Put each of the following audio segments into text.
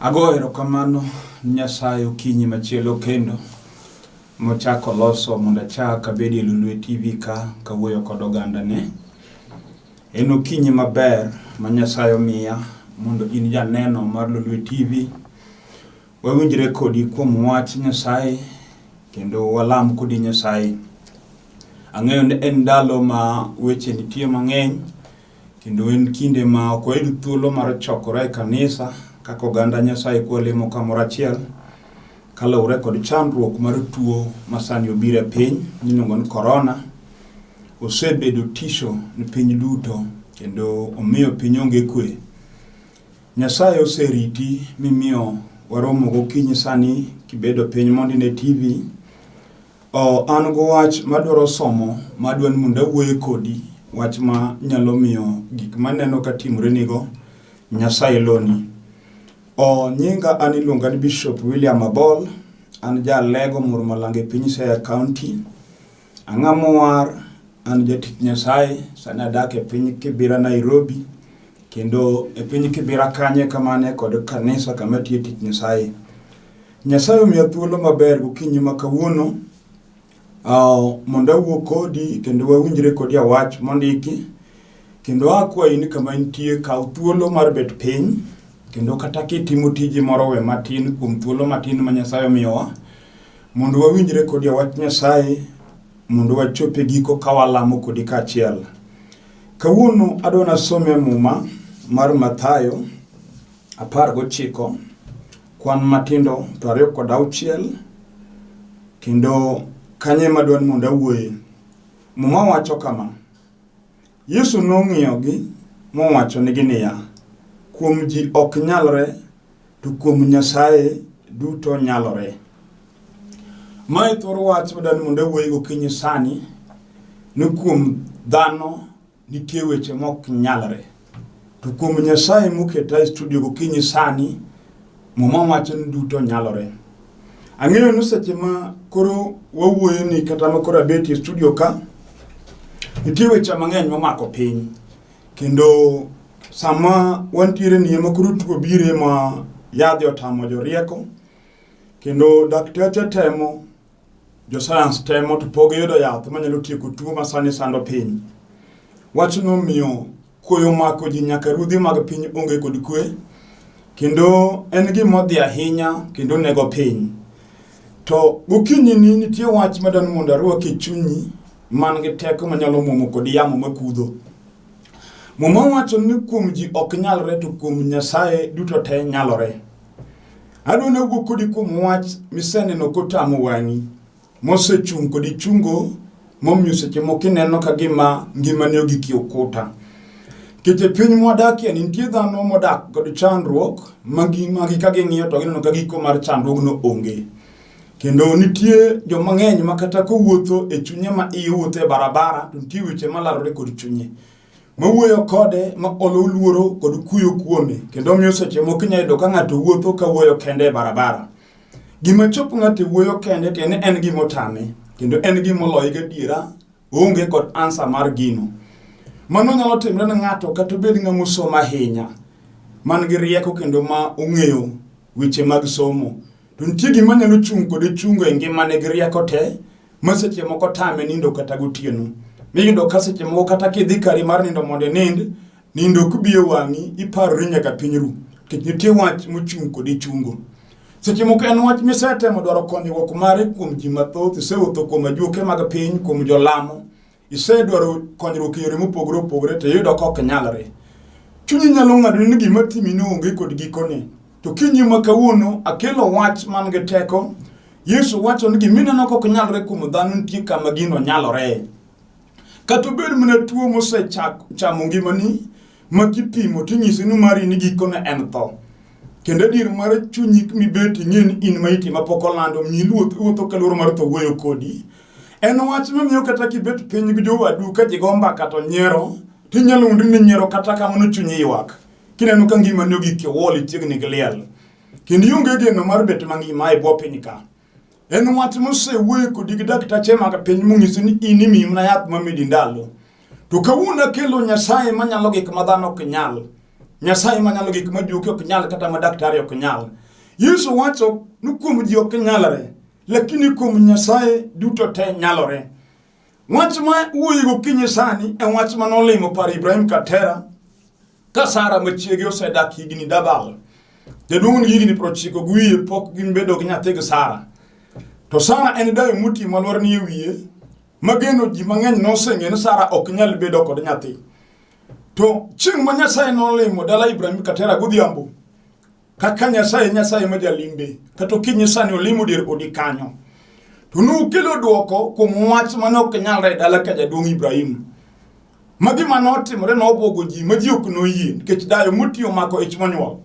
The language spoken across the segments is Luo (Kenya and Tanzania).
Ago erokamano Nyasaye okinyi machielo kendo mochako loso mondo achak abedie Lulwe TV ka kawuoyo kod oganda ne. En okinyi maber ma Nyasaye omiya mondo in janeno mar Lulwe TV wawinjre kodi kuom wach Nyasaye kendo walam kodi Nyasaye. Ang'eyo ni en ndalo ma weche nitie mang'eny kendo en kinde ma ok wayud thuolo mar chokore e kanisa kaka oganda Nyasaye kwalemo kamoro achiel kaluwore kod chandruok mar tuo masani obiro e piny miluongo ni corona. Osebedo tisho ni piny duto kendo omiyo piny onge kwe. Nyasaye oseriti mimiyo waromo gokinyi sani kibedo piny mondine TV. An go wach madwaro somo madwan mondo awuoye kodi, wach ma nyalo miyo gik maneno ka timore nigo Nyasaye loni. Nyinga an iluonga ni Bishop William Abol, an jalego Murmalange piny Siaya County. Ang'amo war, an jatich Nyasaye, sani adak e piny Kibera Nairobi, kendo e piny Kibera kanye kamane kod kanisa kama tiyo tich Nyasaye. Nyasaye omiya thuolo maber gokinyi ma kawuono mondo awuo kodi kendo wawinjre kodi wach mondiki, kendo akwayi ni kama intie kaw thuolo mar bet piny kendo kata kitimo tiji moro we matin kuom thuolo matin ma Nyasaye omiyowa mondo wawinjre kodi wach Nyasaye mondo wachope giko ka walamo kodi kaachiel. Kawuono adwa some muma mar Mathayo 19 kwan matindo 26 kendo kanye madwan mondo awuoye. Muma wacho kama: Yesu nong'iyogi mowacho nigi niya, kuom ji ok nyalre to kuom Nyasaye duto nyalore. Mae thoro wach madwan mondo awuoye gokinyi sani ni kuom dhano nitie weche mok nyalre, to kuom Nyasaye moketa e studio gokinyi sani muma wacho ni duto nyalore. Ang'eyo ni seche ma koro wawuoyo ni kata ma koro abet e studio ka nitie weche mang'eny mamako piny, kendo sama wantiere ni ema koro tuo bire ma yadhi otamo jorieko, kendo dakteche temo, jo science temo to pok yudo yath manyalo tieko tuo masani sando piny. Wach nomiyo koyo mako ji nyaka rudhi mag piny onge kod kwe, kendo en gima odhi ahinya kendo nego piny. To gokinyi ni nitie wach madwan mondo arwak e chunyi man gi teko manyalo muomo kod yamo makudho. Muma wacho ni kuom ji ok nyalre to kuom Nyasaye duto te nyalore. Adwa ni awuo kodi kuom wach miseneno kotamo wang'i, mosechung' kodi chungo momiyo seche moko ineno ka gima ngimani ogiki okuta. Kete piny mwadakie nitie dhano modak kod chandruok magi ka ging'iyo to gineno ka giko mar chandruogno onge. Kendo nitie joma ng'eny ma kata kowuotho e chunye ma iwuotho e barabara to nitie weche malarore kod chunye, mawuoyo kode ma olo luoro kod kuyo kuome, kendo miyo seche moko inyalo yudo ka ng'ato wuotho ka wuoyo kende e barabara. Gima chopo ng'ato wuoyo kende to en gima otame, kendo en gima oloye gadiera, onge kod ansa mar gino. Mano nyalo timre ne ng'ato kata obed ng'ama osomo ahinya, man gi rieko kendo ma ong'eyo weche mag somo. To nitie gima nyalo chung' kod chungo e ngimane gi rieko te, ma seche moko tame nindo kata gotieno. Miyudo ka seche moko kata kidhi kari mar nindo mondo nindo kubiye wang'i iparori nyaka piny ru, nikech nitie wach mochung' kod chungo. Seche moko en wach misetemo dwaro konyruok mare kuom ji mathoth, isewuotho kuom ajuoke mag piny, kuom jolamo, isedwaro konyruok e yore mopogore opogore to iyudo ka ok nyalre. Chunyi nyalo ng'ado ni gima timini onge kod gikone. To kinyi ma kawuono akelo wach man gi teko. Yesu wacho ni gimineno ka ok nyalre kuom dhano nitie kama gino nyalore. Kata obed mana tuo mosechamo ngimani ma kipimo tinyisi ni mari ni gikone en tho. Kendo dir mar chunyi mibet ing'eni in maiti ma pok olando miluotho kaluoro mar tho wuoyo kodi. En wach mamiyo kata kibet piny gi jowadu ka jigo mbaka to nyiero, tinyalo wundi ni nyiero kata kamano chunyi ywak. Kineno ka ngimani ogik woli chiegni gi liel. Kendo ionge geno mar bet mangima e bwo piny ka. En wach mosewuoyo kodi gi daktache mag piny mong'isi ni in imiyi mana yath mamedi ndalo. To kawuono akelo Nyasaye manyalo gik ma dhano ok nyal. Nyasaye manyalo gik majuki ok nyal kata madaktari ok nyal. Yesu wacho ni kuom ji ok nyalore, lakini kuom Nyasaye duto te nyalore. Wach ma wuoyi gokinyi sani en wach manolimo par Ibrahim Katera ka Sara machiegi osedak higni dabal. Jaduong' ni higni 90 wiye pok gin bedo gi nyathi gi Sara. To Sara en dayo muti malwar ni wiye mageno ji mang'eny noseng'e ni Sara ok nyal bedo kod nyathi. To chieng' ma Nyasaye nolimo dala Ibrahim Katera godhiambo, kaka Nyasaye ma jalimbe, kata okinyi sani olimo dier odi kanyo, to nokelo duoko kuom wach mane ok nyalre dala ka jaduong' Ibrahim. Magi manotimore nobwogo ji ma ji ok noyie nikech dayo muti omako ich monyuol.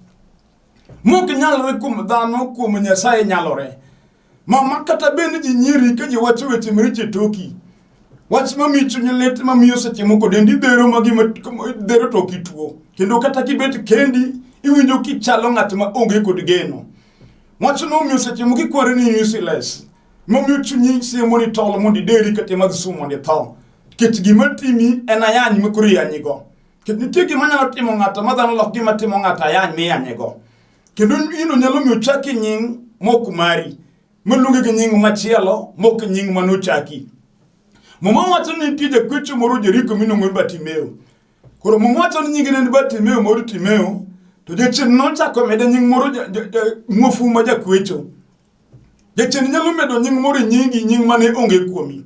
Mok nyalre kuom dhano, kuom Nyasaye nyalore. Mama kata bende ji nyiri ka ji wacho weche maricho toki. Wach mamicho nyelet mamiyo seche moko dendi dhero dhero to kituo. Kendo kata kibet kendi iwinjo kichalo ng'at ma onge kod geno. Wach no miyo seche moko ikware ni useless. Mamiyo chunyi siemo ni tolo mondi deri kata mag sumo ni tho. Kech gima timi en ayany makoro iyanyigo. Kech nitie gima nyalo timo ng'ato ma dhano lok gima timo ng'ato ayany miyanyigo. Kendo ino nyalo miyo chaki nying mok mari. Maluonge gi nying machielo mok nying manochaki. Muma wacho ni nitie jakwecho moro Jeriko minong'o ni Bartimeo. Koro muma wacho ni nyinge ne Bartimeo moro Timeo, to jachien nochako mede nying moro muofu ma jakwecho. Jachien nyalo medo nying moro nyingi, nying mane onge kuomi.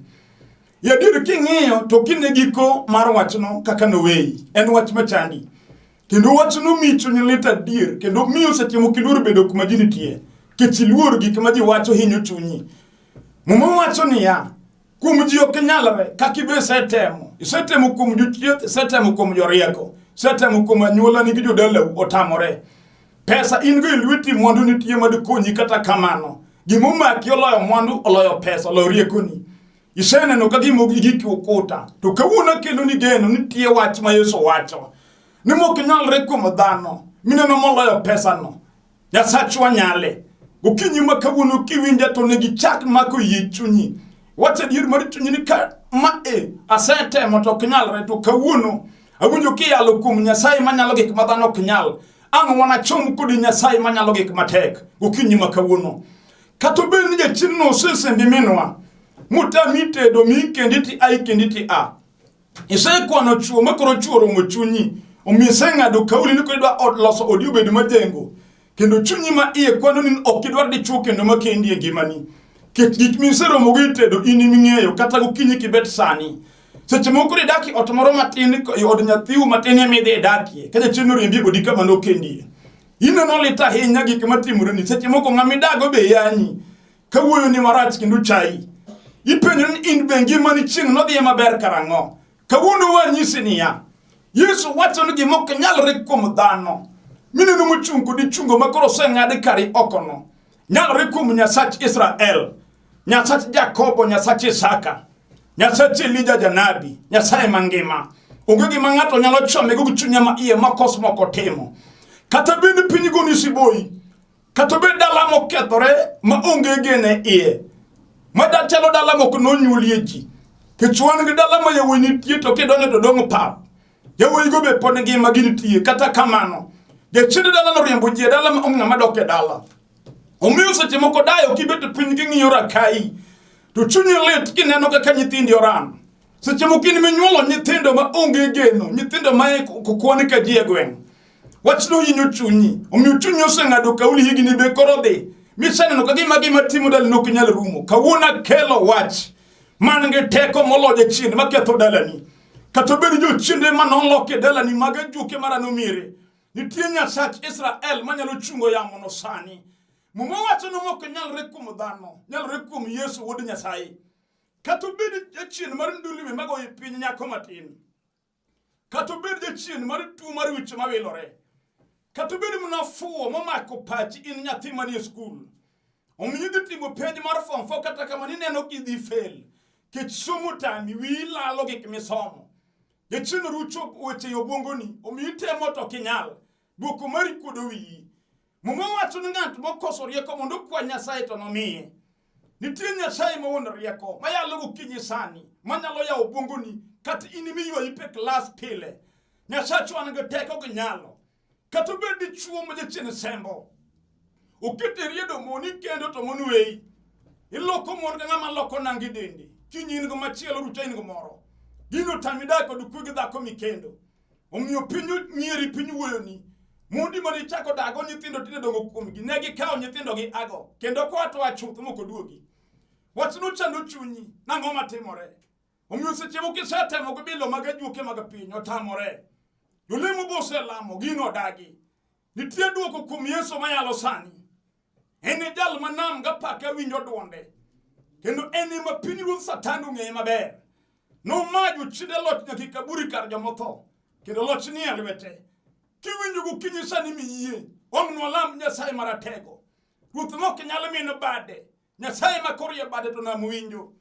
Yadier king'iyo to kine giko mar wachno kaka noweyi, en wach machandi. Kendo wachno micho nyilita adier, kendo miyo seche moko iluor bedo kuma ji nitie. Kech iluor gik ma ji wacho hinyo chunyi. Muma wacho niya, kuom ji ok nyalre, kaka ibe isetemo. Isetemo kuom jochieth, isetemo kuom jorieko, isetemo kuom anyuola nigi jodalau otamore. Pesa in go e lweti, mwandu nitie madikonyi kata kamano. Gimomaki oloyo mwandu, oloyo pesa, oloyo riekoni. Iseneno ka gima giki okuta. To kawuono kelo ni geno nitie wach ma Yesu wacho. Ni mok nyalre kuom dhano, mineno moloyo pesa no. Nyasachwa nyale. Gokinyi ma kawuono kiwinja to negi chak mako yie chunyi. Wacha dier mar chunyi ni ka asetemo to ok nyalre, to kawuono awinjo kiyalo kuom Nyasaye manyalo gik ma dhano ok nyal. Ang' wana chom kodi Nyasaye manyalo gik matek. Gokinyi ma kawuono. Kato bed ni jachien no osesembi minwa. Mutami tedo mi kenditi ai kenditi a. Isekwano chuo makoro chuo romo chunyi. Omiseng'ado kauli ni ko idwa loso odi obed majengo. Kendo chunyi ma iye kwano ni ok idwar dichuo kendo makendi e ngimani. Gik miseromo gi tedo in iming'eyo kata gokinyi kibet sani. Seche moko idaki ot moro matin od nyathiu matin emidhi idakie. Ka jachien oriembi odi kama nokendie. Ineno lit ahinya gik matimore ni. Seche moko ng'amidago be yanyi. Kawuoyo ni marach kendo chai. Ipenjo ni in be ngimani chieng' nodhiye maber karang'o. Kawuono wanyisi niya, Yesu wacho ni gima ok nyalre kuom dhano. Mineno mochung' kodi chungo makoro oseng'adi kari okono. Nyalre kuom Nyasach Israel, Nyasach Jakobo, Nyasach Isaka, Nyasach Elija janabi, Nyasaye mangima. Onge gima ng'ato nyalo chome go chunya ma iye makos moko timo. Kata bende piny go nisiboi, kata bende dala mokethore ma onge gene iye. Mada chalo dala moko nonyuolie ji. Kechuan gi dala ma yawuoyi nitie to kidonjo to dong' pap. Yawuoyi go be pod ngima gi nitie kata kamano. Jachien dala no riembo ji dala ma ong'ama madok e dala. Omiyo seche moko dayo kibet piny ging'iyo rakai. To chunyi lit kineno kaka nyithindi oran. Seche moko in minyuolo nyithindo ma onge geno, nyithindo ma kukwani ka ji e gweng'. Wachno hinyo chunyi. Omiyo chunyi oseng'ado kauli higni be koro dhi. Miseneno ka gima timo dala nok nyal rumo. Kawuono kelo wach man gi teko molo jachien maketho dalani. Kata bed jochiende manoloke dalani mag ajuoke maranomire. Nitie Nyasach Israel manyalo chungo yamo no sani. Muma wacho no mok nyalre kuom dhano, nyalre kuom Yesu wuod Nyasaye. Kata bed jachien mar ndulime magoyo piny nyako matin. Kata bed jachien mar tuo mar wich mawilore. Kata bed mnafuo momako pachi in nyathi manie skul. Omiyo dhi timo penj mar form 4 kata kama nineno kidhi fail. Kech somo tami wi lalo gik misomo. Jachien rucho weche obwongoni, omiyo temo to kinyal. Boko mari kuodo wiyi. Muma wacho ni ng'at mokoso rieko mondo kwa Nyasaye to nomiye. Nitie Nyasaye ma wuon rieko, mayalo gokinyi sani, manyalo yawo obwongoni, kata in miywayi pe klas pile. Nyasachwa nigi teko gi nyalo. kata bed dichuo ma jachien sembo okete riedo moni kendo to mon wei iloko mon ka ngama loko nangi dendi kinyin go machielo rutain go moro gino tamida ko dukugi dhako mikendo omiyo pinyu nyiri pinyu woyoni mundi mari chako dago nyithindo tinde dongo kuomgi negi kawo nyithindo gi ago kendo ko atwa chuth moko duogi wachno chando chunyi nango matimore omiyo seche moko setemo go bilo magajuke magapiny otamore yolemo bose lamo gino dagi nitie duoko kuom Yesu mayalo sani ene jal manam ga paka winjo duonde kendo ene ma piny ruoth Satan ong'eye maber no maju chide loch nyaka kaburi kar jomotho kendo loch ni alwete kiwinjo gokinyi sani miyie omno lam Nyasaye maratego ruoth mok nyalo mino bade Nyasaye makorie bade to nam winjo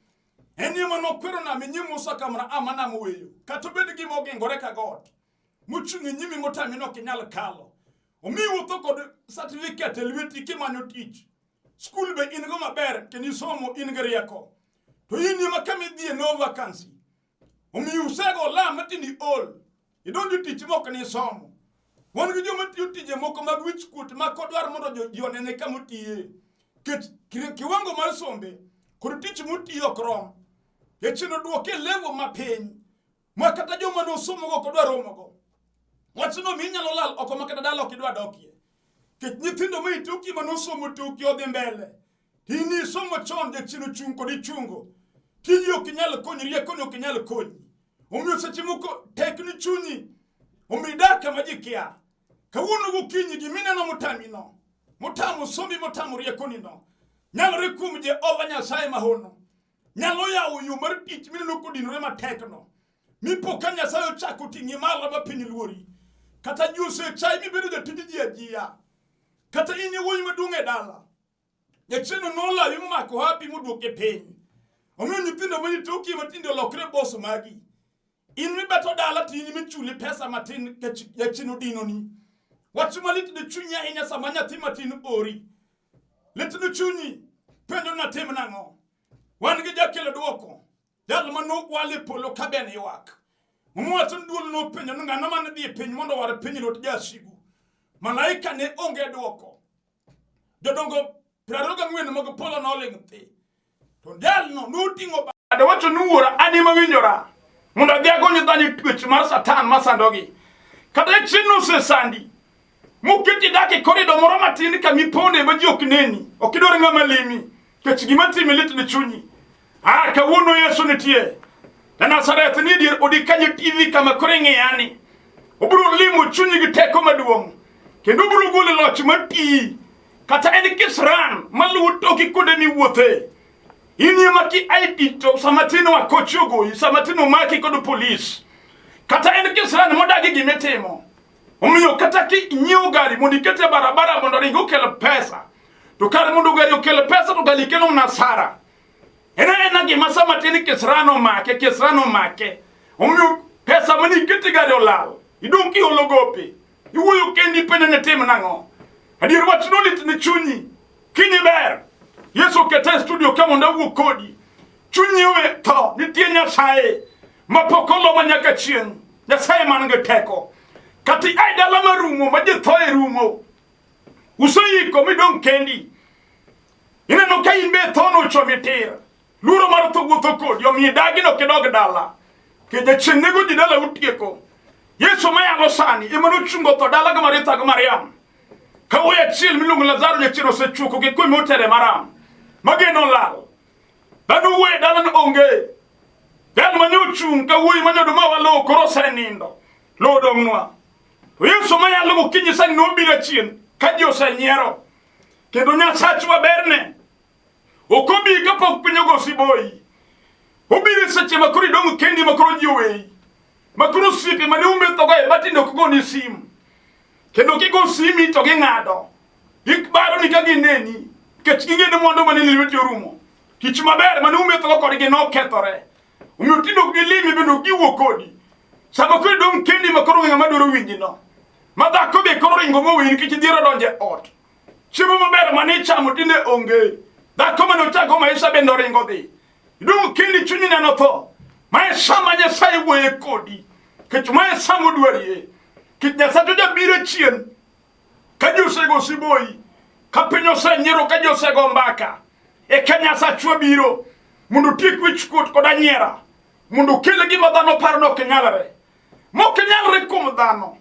ene ma nokwero nam nyim Musa kamra amana moweyo kata bed gi mogingore ka got muchungi nyimi motami no kinyal kalo omiwo to kod certificate elweti kimanyo tich school be in go maber keni somo in gariako to yini makami die no vacancy omiyo sego la matini all idonjo tich moko ni somo won gi joma tiyo tije moko mag wich kut makodwar mondo jonene kamutie ket kiwango mar sombe kod tich mutiyo krom yechino duoke level mapiny makata joma no somo go kodwar romogo wachno minyalo lal oko makata dalo kidwa dokie ket nyithindo ma ituki manosomo tuki odhi mbele tini somo chon de chino chungo di chungo kiyo kinyal konyri kono kinyal konyi omiyo seche moko tekni chunyi omidaka majikia kawuono gokinyi gimine no mutamino mutamu sombi mutamu riekoni no nyalo rekum je ova Nyasaye mahono nyalo yawo yo mar tich mine no kodinore matekno mipo ka Nyasaye ochako tingi malo ma piny luori kata juse chai mi bedo jatiji ajia kata inye woyi madunge dala yacheno nola yimo mako happy muduoke piny omiyo nyithindo ma itoki matindo lokre boss magi in mi beto dala tini mi chuli pesa matin yacheno dinoni wachuma lit de chunya inya samanya timatin ori lit de chunyi penjo na tim nango wan gi jakelo duoko jal mano wale polo kabene ywak Mwatun duol no penyo nga namana di penyo mondo wara penyo lot jasigu malaika ne onge duoko jodongo praroga ngwen mogo polo no lengte to dal no nutingo bade wacho nuora anima winjora mondo diago nyitani twech mar Satan masandogi kata chino se sandi mukiti dake korido moro matini kamiponde maji okneni okidore ngama limi kech gimati milit ne chunyi ka wono Yesu nitie na Nazareth ni dir odikanye TV kama korenge yani oburu limu chunyi giteko maduong kendo oburu gole loch mati kata en kisran malu toki kode mi wote ini maki ID to samatino wa kochogo samatino maki kodo police kata en kisran modagi gimetemo omiyo kata ki nyiu gari mundikete barabara mondo ringo kele pesa to kare mondo gari okele pesa to gali kelo nasara ena gi masama tini kisrano make omiyo pesa mani kiti gari olal idonki ologope iwuyo kendi pene ne tim nango adir wachno lit ni chunyi kinyi ber Yesu kete studio kama ndawu kodi chunyi we to nitie Nyasaye mapokolo manyaka chien Nyasaye mange teko kati aida lama rumo maje thoe rumo usoyi ko midon kendi ina no kai be thono chomitira luro mar to wuto ko yo mi dagi no kedog dala ke de chenego di dala utieko Yesu maya lo sani imano chungo to dala ga marita ga Mariam ka oya chil mi lungu Lazaro ye chiro se chuko ke ko motere maram mageno lal danu we dala no onge dal manyo chung ka wuyi manyo do mawalo koro senindo lo domnwa Yesu maya lo kinyi san no bira chien ka dio senyero ke do nya sachwa berne okobi kapok pinyogo siboyi obiri seche makuri dongo kendi makuro jiwe makuro sipi mane umbe toga batindo kugoni sim kendo kigo simi to ngado ikbaro ni kagi neni ketchinge ne mondo mane liweti rumo kichuma ber mane umbe toga kodi ge no ketore umutindo gilimi bendo giwo kodi sabakuri dongo kendi makuro ngamadoro winjino mada kobe koro ringo mo win kichidiro donje ot chibo maber mane chamo tinde onge da koma no chago maisha bendo ringo di idum kindi chunyi na noto maisha manya sai we kodi ketuma samu duarie kitnya satu ja bire chien ka josego siboi ka piny osenyiro ka josego mbaka e Kenya sachwe biro mundu tiek wich kuot koda nyiera mundu kele gima dhano paro no kenyalre mok nyalre kuom dhano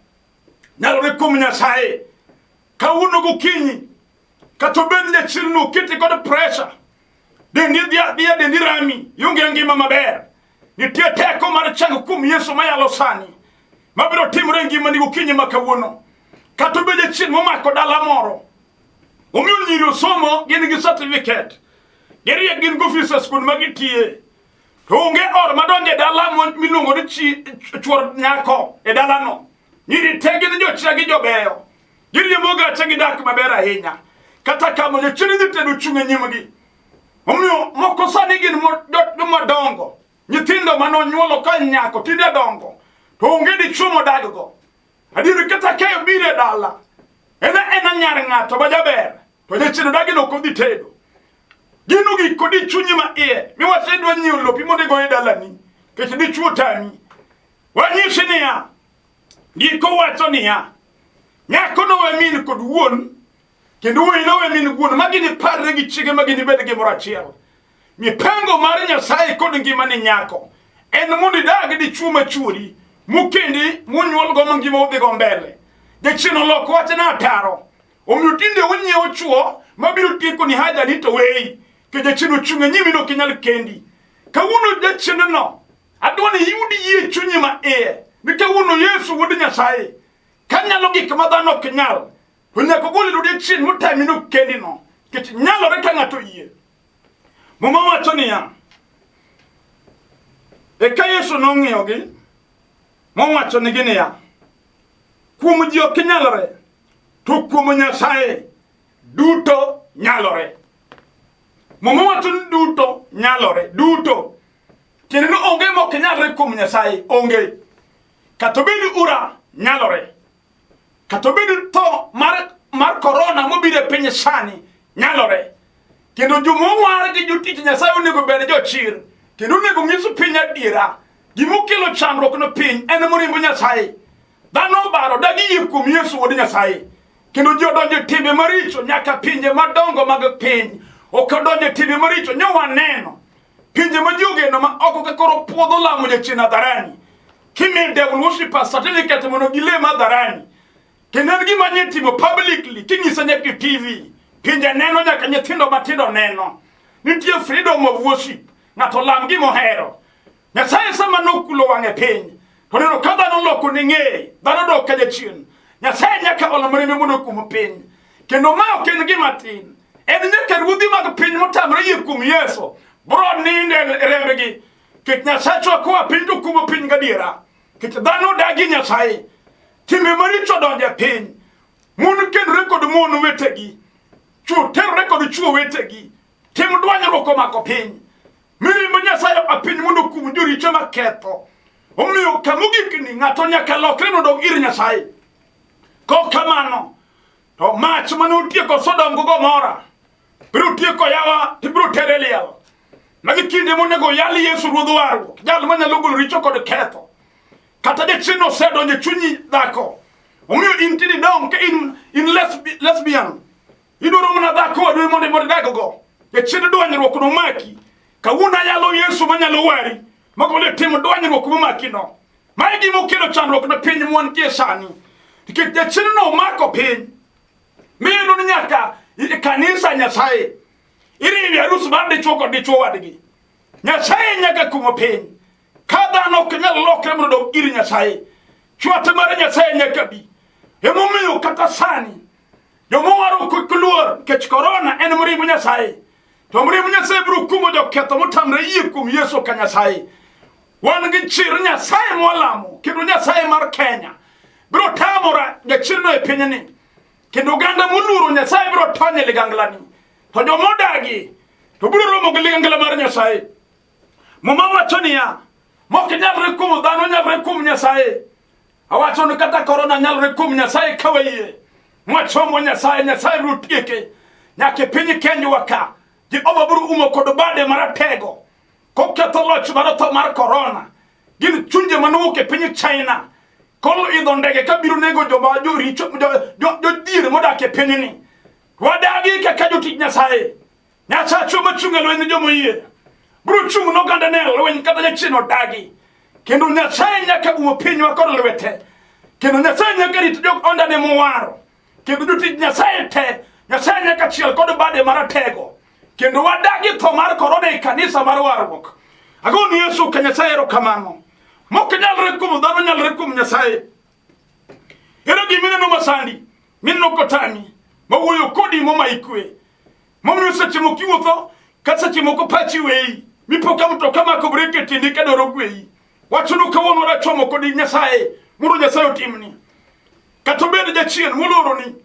nyalre kuom Nyasaye ka uno gokinyi kato ben le chirno kiti kod pressure dendi dia dendi rami yunge ngima maber nitie teko mar chango kuom Yesu mayalo sani mabiro timre ngima ni gokinyi makawuono kato ben le chirno mako dala moro omiyo nyiri somo gin gi certificate geri gin go office school magitie to unge or madonje dala milungo ni chuor nyako e dala no nyiri tege ni jochira gi jobeyo giri moga tegi dak maber ahinya kata kama je chiri tedu chunge nyimgi omiyo moko sani gin modongo nyithindo manonyuolo ka nyako tinde dongo to unge di chumo daggo adiri kata kayo bire dala ena nyar ngato bajaber to je chiri dagi no kodhi tedo gino gi kodi chunyi ma iye mi wase dwa nyiwo lopi monde go dala ni kete di chuo tami wanyisi ni ya giko wacho ni ya nyako no wemin kod wuon kendo wuon no wemin wuon magini parre gi chige magini bed gi morachiel mi pengo mar Nyasaye kod ngima ni nyako en mundi dag di chuma churi mukendi munyuol go ngima odhi go mbele de chino loko wache na taro omutinde wonye ochuo mabiro tieko ni haja ni to wei ke de chino chunga nyimi no kinyal kendi ka wuno de chino no adoni yudi ye chunyi ma ni ka wuno Yesu wodi Nyasaye kanyalo gik madhano kenyal hunya ko goli de chin mutami no kendi no ke nyalo reka ngato yie mama watoni ya e ka Yesu no ngiogi mo watoni gine ya kuom ji okinyalore to kuom Nyasaye duto nyalore mama watoni duto nyalore duto kene no onge mo kenyalore kuom Nyasaye onge katobedi ura nyalore katobedi to mar corona mobire piny sani nyalore kendo jomo war gi jotich Nyasaye onego bed jochir kendo onego nyiso piny adiera gimokelo chandruok no piny en morimbo Nyasaye dhano baro dagi yie kuom Yesu wod Nyasaye kendo jodonje timbe maricho nyaka pinje madongo mag piny okodonje timbe maricho nyowa neno pinje majogeno ma oko ka koro puodho lamo jachina dharani kimi devil worshiper certificate mono gile madharani kendo gima nyetimo publicly kingisa nyaka TV pinje neno nyaka nyithindo matindo neno nitie freedom of worship ngato lam gimo hero Nyasaye sama nokulo wange piny to neno kada no loko ninge dhano do kaje chien Nyasaye nyaka olomreme mono kumo piny kendo ma oken gima tin en nyaka ruodhi mag piny motamre yie kuom Yesu bro ninde rembegi ket Nyasaye choko piny to kumo piny gadiera ket dhano dagi Nyasaye timbe maricho donje piny mun ken rekod mon wetegi chu ter rekod chu wetegi tim dwanyruok omako piny mirimbo Nyasaye apiny mondo kum joricho maketho omiyo kamugikni ngato nyaka lokre no dog ir Nyasaye ko kamano to mach mano tieko Sodom go Gomora biro tieko yawa tibiro tereliel magi kinde monego yali Yesu ruodho waru jal manyalo golo richo kod ketho kata de chino sedonje chunyi dhako omiyo intini dong ke in lesbian idoro mana dhako adwe monde dagogo de chino dwanyruok no maki kawuna yalo Yesu manyalo wari magole timo dwanyruok mo maki no maigi mokelo chandruok na piny mon tie sani tikech de chino no mako piny mino nyaka kanisa Nyasaye iri arus bande choko de chwo wadgi Nyasaye nyaka kumo piny kada no kenyal lokre mondo iri Nyasaye chwate mar Nyasaye nyaka bi emomiyo kata sani jomo waro kuluor kech corona en morimbo Nyasaye to morimbo Nyasaye biro kumo jo ketho motamre yie kuom Yesu ka Nyasaye wan gi chir Nyasaye molamo kendo Nyasaye mar Kenya biro tamora jachirno e pinyni kendo ganda muluro Nyasaye biro tonye liganglani to jomodagi to biro romo gi ligangla mar Nyasaye mama wachoni ya moke nyalre kuom dhano nyalre kuom Nyasaye awacho ni kata corona nyalre kuom Nyasaye kawaye mwachomo Nyasaye biro tieke nyake piny Kenya waka ji obaburu umo kod bade maratego koketho loch mar tho mar corona gin chunje manuke piny China kolo idho ndege ka biro nego joma joricho jodhier modak e pinyni. Wadagi kaka jotich Nyasaye. Nyasacho machunga lweny jomo yie. Bro chung no ganda ne lweny kata jachien odagi. Kendo Nyasaye nyaka umo pinywa kod lwete. Kendo Nyasaye nyaka rit jok ondane mowaro. Kendo jotich Nyasaye te, Nyasaye nyaka chiel kod bade maratego. Kendo wadagi tho mar korona e kanisa mar warruok. Agoni Yesu ka Nyasaye erokamano. Mok nyalre kuom dhano nyalre kuom Nyasaye. Ero gimineno masandi, mineno kotami, mawuoyo kodi moma ikwe. Momiyo seche moko iwuotho, ka seche moko pachi weyi, mipoka mtoka mako breke e tiendi ka dwaro gweyi. Wachono kawuono wadachomo kodi Nyasaye, mondo Nyasaye otimni. Kata obed jachien moloroni,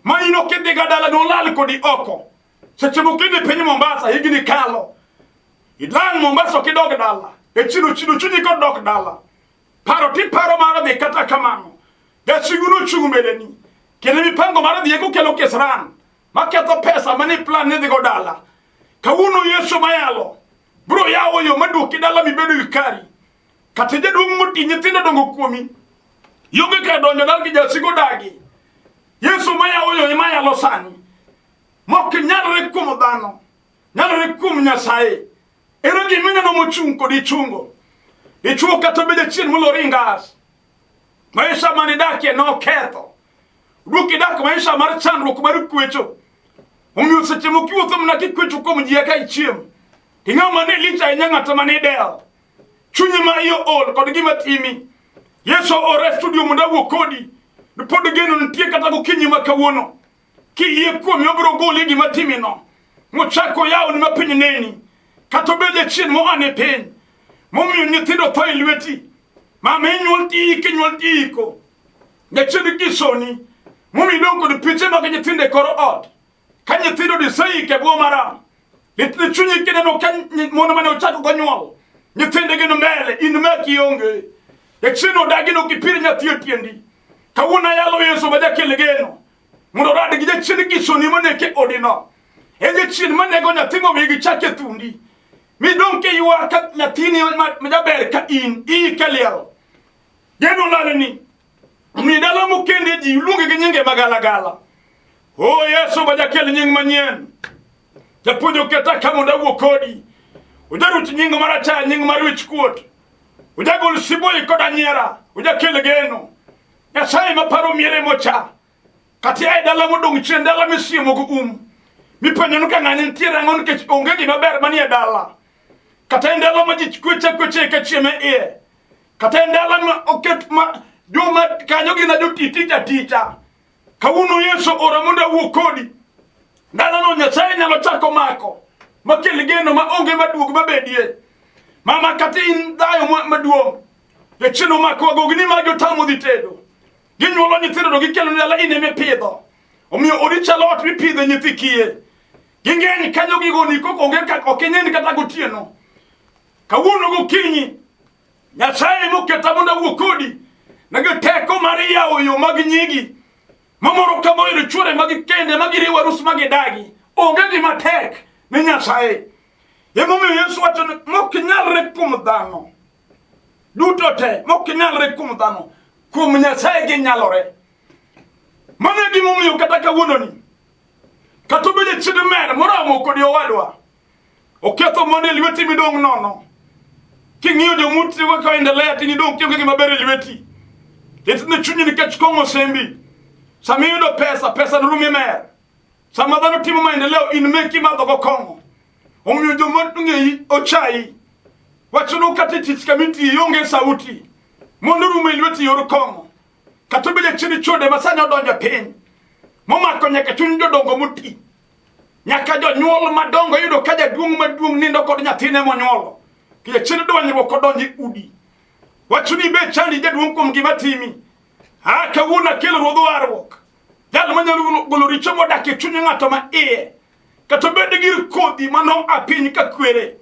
ma in ok idhi ga dala nolal kodi oko. Seche moko idhi piny Mombasa, higni kalo. Idlang Mombasa ok idog dala. E chino chunyi kod dok dala. Paro ti paro mar dhi kata kamano. Jasiguno chung mbeleni. Kendo mipango mar dhi eko kelo kesran. Maketho pesa mani plan ni dhi go dala. Kawuono Yesu mayalo. Bro yawo yo maduoki dala mibedo gi kari. Kata jaduong' moti nyithindo dongo kuomi. Yonge ka donjo dala gi jasigo dagi. Yesu mayawo yo mayalo sani. Mok nyalre kuom dhano. Nyalre kuom Nyasaye. Ero gimineno mochung' kod ichungo. Ichuo kata bede chien molori ngas. Maisha manidakie no ketho. Ruki dak maisha mar chandruok mar kwecho. Omiyo seche moko iwuotho mana kikwecho kuom ji eka ichiem. Ing'ama ne lich ahinya ng'ato mane del. Chunyi ma iyo ol kod gima timi. Yesu ore studio mondo awuo kodi. Pod geno nitie kata gokinyi ma kawuono. Kiyie kuomi obiro goli gima timi no. Mochako yawo ni mapiny neni. Kata obede chien mo ane piny. Momiyo nyithindo tho e lweti. Mama inyuol ti iko. Nyachien kisoni. Momiyo idong' kod piche mag nyithindo e kor ot. Ka nyithindo diseik e bwo maram. Litni chunyi kineno ka mono mane ochako gonyuol. Nyithinde gin mbele, in meki onge. Nyachien odagino kipir nyathi e tiendi. Kawuono yalo Yesu ma jakel geno. Mondo rad gi nyachien kisoni maneke odino. E nyachien manego nyathi mowigi chake thundi. Midong' ke yuak ka nyathini majaber ka in kaliel. Geno laleni. Midala mokende ji luonge gi nyinge magalagala. O Yesu ma jakel nying manyien. Japuonjo keta ka mondo awuo kodi. Ujarut nying marachar, nying mar wich kuot. Ujagol siboyi kod anyiera. Ujakel geno. Nyasaye maparo miere mocha. Kati ai dala modong' chien dala misiemo go Mipenyo nuka ng'ani ntiere ang'o nikech onge gima ber manie dala. Kata ndalo ma ji kweche ka chieme iye. Kata ndalo ma oket ma joma kanyo gina jotiti ticha. Kawuono Yesu ora mondo awuo kodi. Ndalo no Nyasaye nyalo chako mako. Makel geno ma onge maduong' mabedie. Mama kata in dayo maduong'. Jachien mako gogni ma jotamo dhi tedo. Ginyuolo nyithindo to gikelo dala in eme pidho. Omiyo odi chalo ot mipidhe nyithi kiye. Ging'eny kanyo gigoni kok onge okenyeni kata gotieno. Kawuono gokinyi Nyasaye moketa mondo awuo kodi. Nagi teko mar yawo yo mag nyigi. Mamoro kamoyro chwore magi kende magiriwo arus magidagi. Onge gima tek ne Nyasaye. Emomiyo Yesu wacho ni mok nyalre kuom dhano. Duto te mok nyalre kuom dhano. Kuom Nyasaye ginyalore. Mane gimomiyo kata kawuono ni. Kata obede chid mer moramo kodi owadwa. Oketho monde lweti midong' nono. King'iyo jomuti ka endelea tini dong' kionge gima ber e lweti. Litni chunyi nikech kong'o sembi. Sama iyudo pesa nurumi mer. Sama dhano timo maendeleo in meki madho go kong'o. Omiyo jomong'eyi ochayi. Wachono kata tich kamiti ionge sauti. Mondo rume lweti yor kong'o. Kata obede chid chode masanya odonjo piny. Momako nyaka chuny jodongo moti. Nyaka jonyuol madongo yudo ka jaduong' maduong' nindo kod nyathine monyuolo. Kaya chien dwanyruok kodonji udi. Wachuni be chandi jaduong' kuom gima timi. Kawuono akel ruodho warruok. Jal manyalo golo richo modak e chuny ng'ato ma iye. Kata bed gir kodhi mano apiny ka kwere.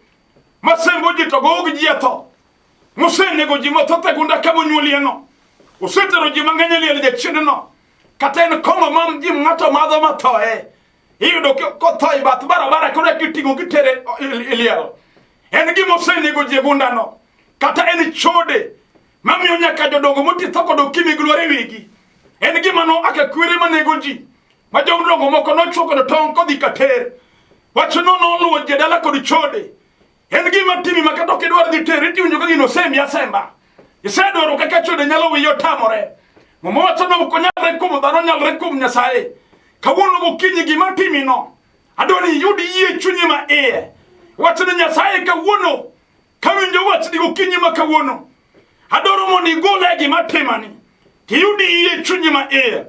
Masembo ji to go gi etho. Mosenego ji mothoth e gunda ka monyuolieno. Osetero ji mang'eny liel jachien no. Kata en kong'o mam ji ng'ato madho mathoe. Iyudo kotho i bath barabara kore kiting'o gitere liel. En gima osenego ji e gundano. Kata en chode Mamiyo nyaka jodongo moti thoko do kimi glore wigi. En gima no aka kwere manego ji. Ma jodongo moko no choko do tong kodhi kater. Wacho no luwo jedala kod chode. En gima timi makato kidwar dhi ter iti unjo kagino semi asemba. Isedwaro kaka chode nyalo wiyo tamore. Momo wacho no ko nyalre kum dhano nyalre kum Nyasaye. Kawuono gokinyi gima timi no. Adoni yudi yie chunyi ma iye. Wacho ni Nyasaye kawuono. Kawinjo wacho ni gokinyi ma kawuono. Adoro mondo igole gima timani. Tiyudi yie chunyi ma iye.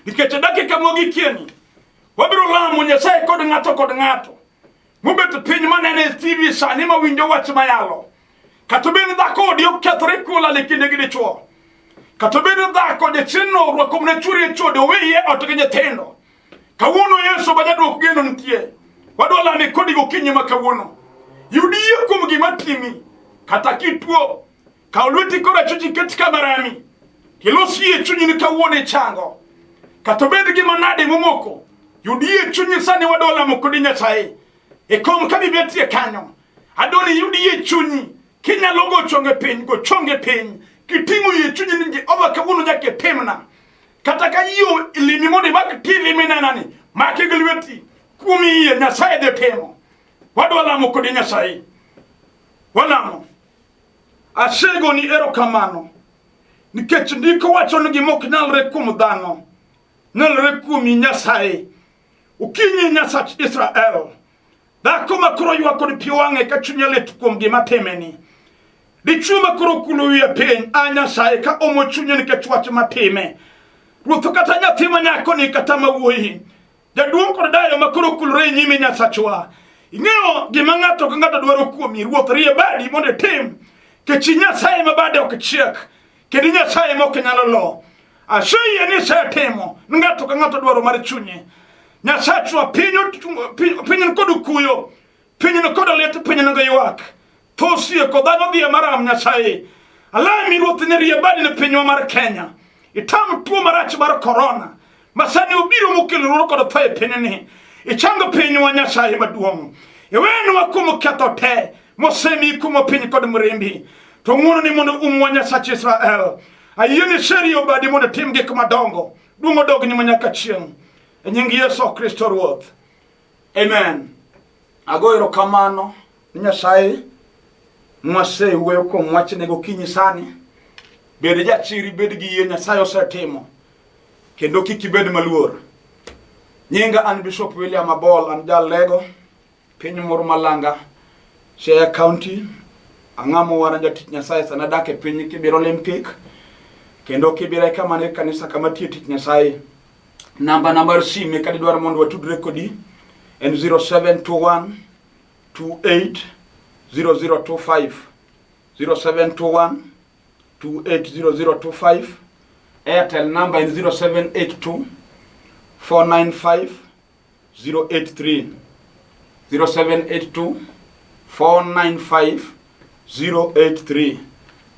Nikech dakika mogikieni. Wabiro lamo Nyasaye kod ng'ato. Mubet piny manene TV sani ma winjo wach mayalo. Katobeni dhako odi okethore kula lekinde gi dichuo. Katobeni dhako de chino rwako mne churi chode weye otoke nyithindo. Kawuono Yesu banyadwok geno nitie. Wadwa lame kodi gokinyi ma kawuono. Yudi yie kuom gima timi. Kata kituo. Kaulweti kora chuchi keti kamarami. Kilosi yie chunyi ni kawuono chango. Katobeni gima nade mumoko. Yudi yie chunyi sani wadwa lamo kodi Nyasaye. Ekom kabi betie kanyo. Adoni yudi yie chunyi. Kinya logo chonge piny. Kitimu yie chunyi ningi ova kawuono nyake temna. Kataka iyo ilimi modi bak TV minanani. Maki gilweti. Kumi yie Nyasaye de temo. Wadwa lamo kodi Nyasaye. Walamo. Asego ni erokamano. Nikech ndiko wacho ni gimok nyalre kum dhano. Nyalre kumi Nyasaye. Ukinyi Nyasach Israel. Dhako makoro ywa kod pi wang'e ka chunya lit kuom gima temeni. Dichuo makoro kulo wiye piny a Nyasaye ka omo chunye nikech wach matime. Ruoth kata nyathi manyako ni kata mawuoyi. Jaduong' kod dayo makoro kulore nyime Nyasachwa. Ing'eyo gima ng'ato ka ng'ato dwaro kuomi. Ruoth rie badi mondo itim. Kechi Nyasaye ma bade ok chiek. Kedi Nyasaye ma ok nyalo lo. Aseyie ni setimo. Ng'ato ka ng'ato dwaro mar chunye. Nyasachwa pinyo kodu kuyo. Pinyo kodu liet pinyo nga ywak. Thosie kodhano dhiye maram Nyasaye. Alami ruoth ne rie badi ne pinyo mar Kenya. Itam tuo marach mar corona. Masani ubiro mukelo ruo kod tho e pinyni. Ichango pinyo wa Nyasaye maduong'. Iwenu wakumo ketho te. Mosemi kumo pinyo kod mrimbi. To ng'uono ni mondo wa Nyasach Israel. Ayeni seri obadi mondo tim gik madongo. Duong' odog ni manyaka chieng'. E nying Yesu Kristo Ruoth. Amen. Ago erokamano ni Nyasaye mwase wuoyo kuom wachne gokinyi sani. Bed jachiri, bed gi yie Nyasaye osetimo. Kendo kik ibed maluor. Nyinga an Bishop William Abol, an jalego piny Murmalanga, Siaya County. Ang'amo wara jatich Nyasaye sana dak e piny Kibera Olympic. Kendo Kibera kama ne kanisa kama tie tich Nyasaye. Number simu kadi dwaro mondo watudre kodi en 0721 28 0025 0721 28 0025. Airtel number is 0782 495 083 0782 495 083.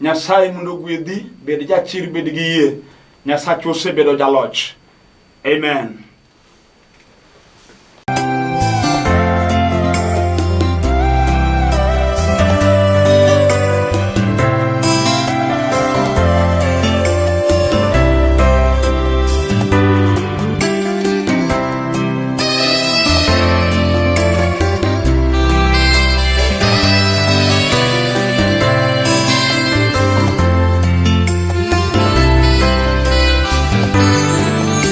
Nyasaye mundo gwedhi, bed jachir, bed gi yie. Nyasaye osebedo jaloch. Amen.